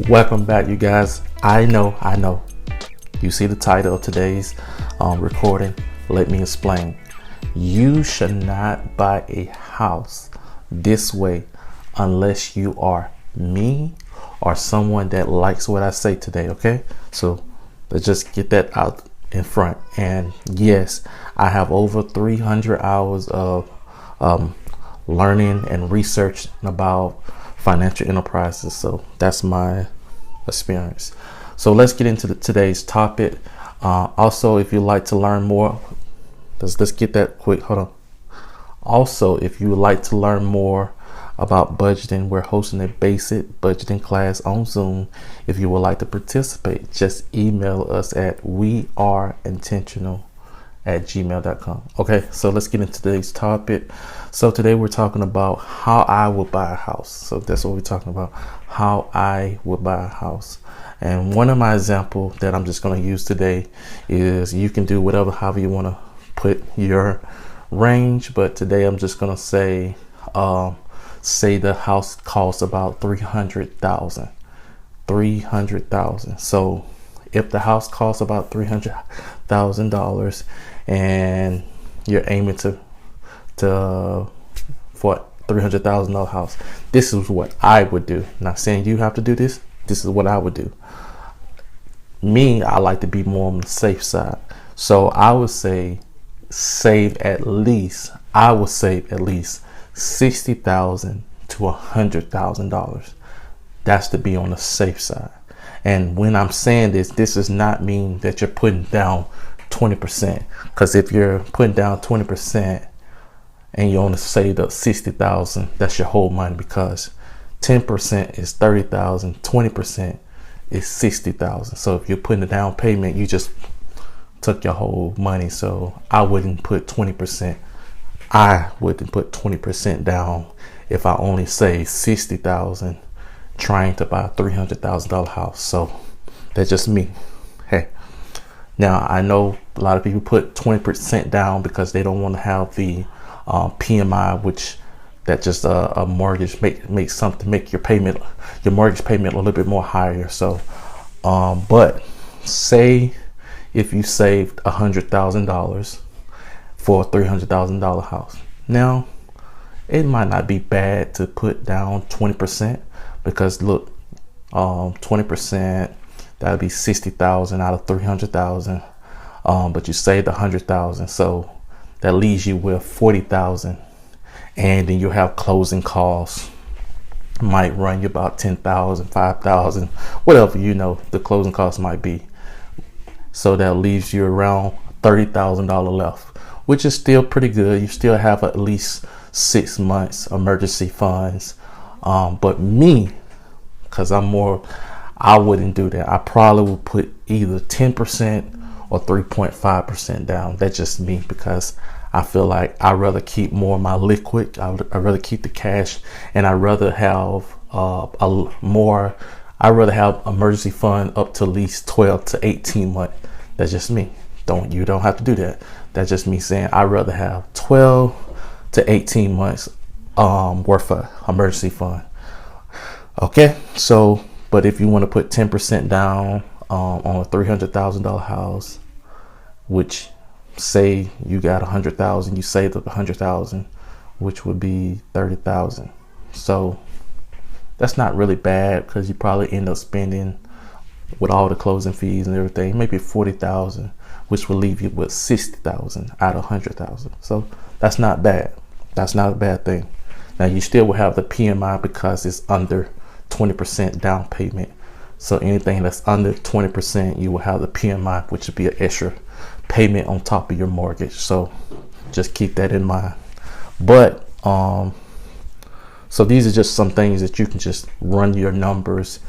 Welcome back, you guys. I know. You see the title of today's recording. Let me explain. You should not buy a house this way unless you are me or someone that likes what I say today, okay? So let's just get that out in front. And yes, I have over 300 hours of learning and research about financial enterprises. So that's my experience. So let's get into today's topic. Also, if you'd like to learn more, let's get that quick. Hold on. Also, if you would like to learn more about budgeting, we're hosting a basic budgeting class on Zoom. If you would like to participate, just email us at weareintentional@gmail.com. Okay, so let's get into today's topic. So today we're talking about how I would buy a house. So that's what we're talking about, how I would buy a house. And one of my examples that I'm just going to use today is, you can do however you want to put your range, but today I'm just going to say the house costs about $300,000. So if the house costs about $300,000 and you're aiming for $300,000 house, this is what I would do. Not saying you have to do this. This is what I would do. Me, I like to be more on the safe side. So I would say save at least $60,000 to $100,000. That's to be on the safe side. And when I'm saying this does not mean that you're putting down 20%. Because if you're putting down 20% and you only saved up 60,000, that's your whole money, because 10% is 30,000, 20% is 60,000. So if you're putting a down payment, you just took your whole money. So I wouldn't put 20%. I wouldn't put 20% down if I only save 60,000 trying to buy a $300,000 house. So that's just me. Hey, now I know a lot of people put 20% down because they don't want to have the PMI, which that just a mortgage make your mortgage payment a little bit more higher. So but say if you saved $100,000 for a $300,000 house, now it might not be bad to put down 20%, because look, 20%, that would be 60,000 out of 300,000. But you saved 100,000, so that leaves you with 40,000, and then you have closing costs. Might run you about 10,000, 5,000, whatever the closing costs might be. So that leaves you around $30,000 left, which is still pretty good. You still have at least 6 months emergency funds. But me, because I wouldn't do that. I probably would put either 10% or 3.5% down. That's just me, because I feel like I'd rather keep more of my liquid. I'd rather keep the cash, and I'd rather have emergency fund up to at least 12 to 18 months. That's just me. You don't have to do that. That's just me saying I'd rather have 12 to 18 months worth of emergency fund. Okay, so but if you want to put 10% down on a $300,000 house, which say you got 100,000, you saved up 100,000, which would be 30,000. So that's not really bad, because you probably end up spending, with all the closing fees and everything, maybe 40,000, which will leave you with 60,000 out of 100,000. So that's not bad. That's not a bad thing. Now you still will have the PMI because it's under 20% down payment. So anything that's under 20%, you will have the PMI, which would be an extra payment on top of your mortgage. So just keep that in mind. But so these are just some things that you can just run your numbers,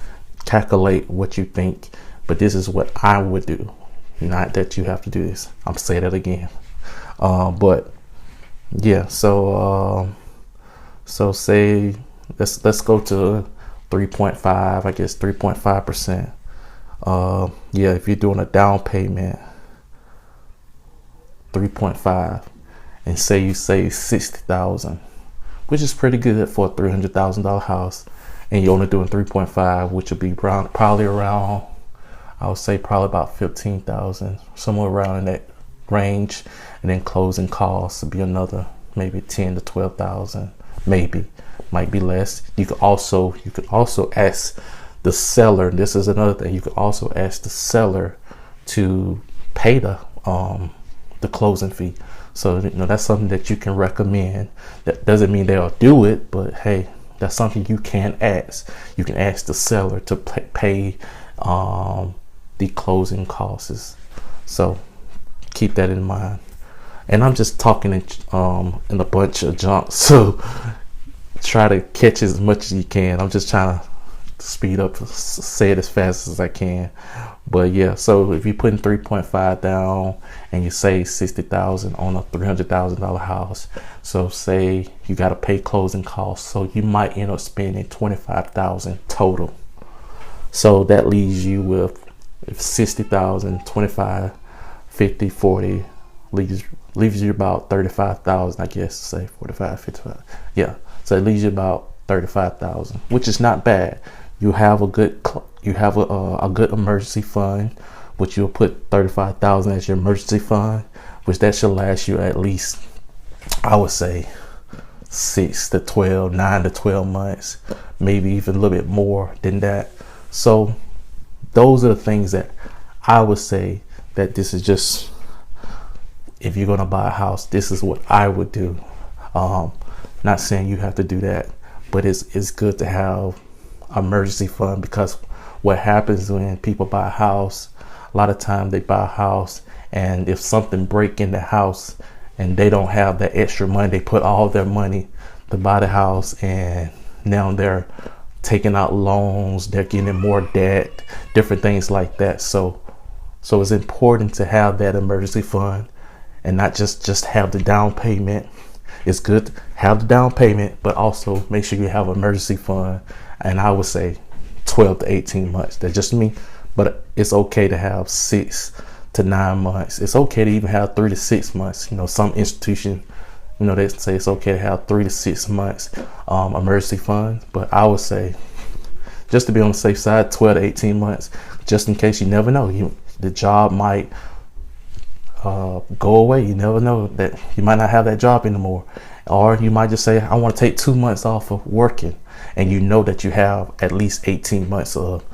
calculate what you think. But this is what I would do. Not that you have to do this. I'm saying that again. But yeah, so say let's go to 3.5, I guess 3.5%. Yeah, if you're doing a down payment, 3.5, and say you save 60,000, which is pretty good for a $300,000 house. and you're only doing 3.5, which would be probably around, I would say probably about 15,000, somewhere around in that range. And then closing costs would be another maybe 10 to 12,000, maybe, might be less. You could also ask the seller. This is another thing. You could also ask the seller to pay the closing fee. So that's something that you can recommend. That doesn't mean they'll do it, but hey, that's something you can ask. You can ask the seller to pay the closing costs. So keep that in mind. And I'm just talking in a bunch of junk, so try to catch as much as you can. I'm just trying to speed up, say it as fast as I can. But yeah, so if you put in 3.5 down and you save 60,000 on a $300,000 house, so say you got to pay closing costs, so you might end up spending 25,000 total. So that leaves you with 60,000, 25, 50, 40, leaves you about 35,000, I guess, say 45, 55. Yeah, so it leaves you about 35,000, which is not bad. You have a good emergency fund, which you'll put 35,000 as your emergency fund, which that should last you at least, I would say, 9 to 12 months, maybe even a little bit more than that. So those are the things that I would say that this is just, if you're going to buy a house, this is what I would do. Not saying you have to do that, but it's good to have emergency fund, because what happens when people buy a house, a lot of times they buy a house, and if something break in the house and they don't have that extra money, they put all their money to buy the house, and now they're taking out loans, they're getting more debt, different things like that. So it's important to have that emergency fund and not just have the down payment. It's good to have the down payment, but also make sure you have an emergency fund. And I would say 12 to 18 months. That's just me, but it's okay to have 6 to 9 months. It's okay to even have 3 to 6 months. Some institutions, they say it's okay to have 3 to 6 months emergency funds, but I would say, just to be on the safe side, 12 to 18 months, just in case. You never know. The job might go away. You never know that you might not have that job anymore, or you might just say, I want to take 2 months off of working, and you know that you have at least 18 months of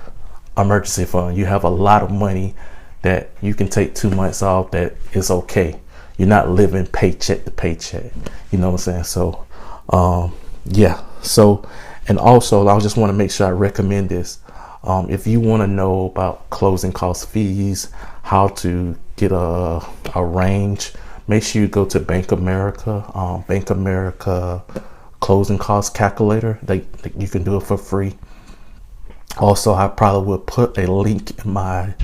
emergency fund. You have a lot of money that you can take 2 months off. That is okay. You're not living paycheck to paycheck. You know what I'm saying? So yeah. So, and also I just want to make sure I recommend this. If you want to know about closing cost fees, how to get a range, make sure you go to Bank of America. Bank of America closing cost calculator. You can do it for free. Also, I probably will put a link in my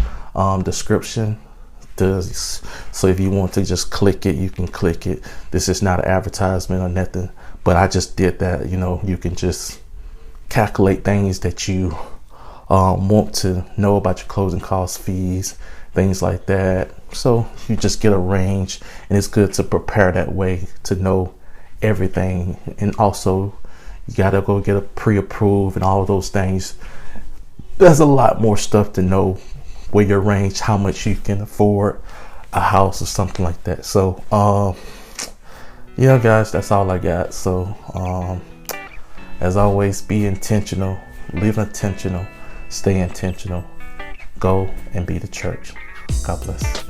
description. So if you want to just click it, you can click it. This is not an advertisement or nothing, but I just did that. You can just calculate things that you want to know about your closing cost fees, things like that. So you just get a range, and it's good to prepare that way to know everything. And also, you gotta go get a pre-approved and all of those things. There's a lot more stuff to know where your range, how much you can afford a house or something like that. So yeah, guys, that's all I got. So as always, be intentional, live intentional, stay intentional, go and be the church. God bless.